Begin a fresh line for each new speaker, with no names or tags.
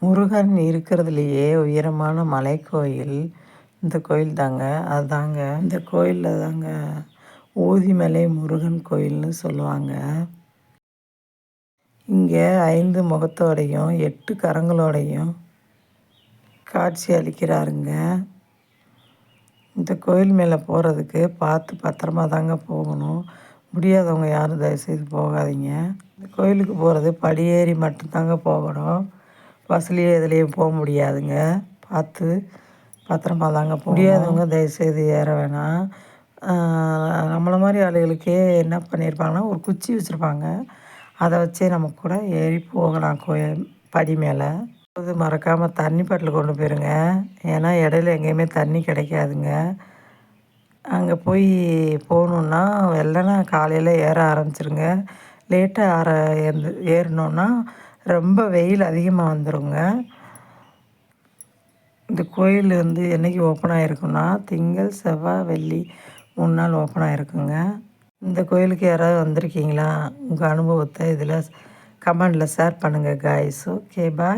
முருகன் இருக்கிறதுலையே உயரமான மலைக்கோயில் இந்த கோயில் தாங்க. அதுதாங்க இந்த கோயிலில் தாங்க ஊதிமலை முருகன் கோயில்னு சொல்லுவாங்க. இங்கே 5 முகத்தோடையும் 8 கரங்களோடையும் காட்சி அளிக்கிறாருங்க. இந்த கோயில் மேலே போகிறதுக்கு பார்த்து பத்திரமா தாங்க போகணும். முடியாதவங்க யாரும் தயவுசெய்து போகாதீங்க. இந்த கோயிலுக்கு போகிறது படியேறி மட்டும்தாங்க போகணும். பஸ்லேயே இதுலேயும் போக முடியாதுங்க. பார்த்து பத்திரமா தாங்க முடியாதவங்க தயவுசெய்து ஏற வேணாம். நம்மளை மாதிரி ஆளுகளுக்கே என்ன பண்ணியிருப்பாங்கன்னா ஒரு குச்சி வச்சுருப்பாங்க. அதை வச்சே நம்ம கூட ஏறி போகலாம் கோயில் படி மேலே. அது மறக்காமல் தண்ணி பாட்டில் கொண்டு போயிருங்க. ஏன்னா இடையில எங்கேயுமே தண்ணி கிடைக்காதுங்க. அங்கே போய் போகணுன்னா வெள்ளனா காலையில் ஏற ஆரம்பிச்சிருங்க. லேட்டாக ஏறினோன்னா ரொம்ப வெயில் அதிகமாக வந்துடுங்க. இந்த கோயில் என்றைக்கு ஓப்பன் ஆகிருக்குன்னா திங்கள் செவ்வாய் வெள்ளி 3 நாள் ஓப்பன் ஆகிருக்குங்க. இந்த கோயிலுக்கு யாராவது வந்திருக்கீங்களா? உங்கள் அனுபவத்தை இதில் கமெண்டில் ஷேர் பண்ணுங்கள் காய்ஸ். Okay bye.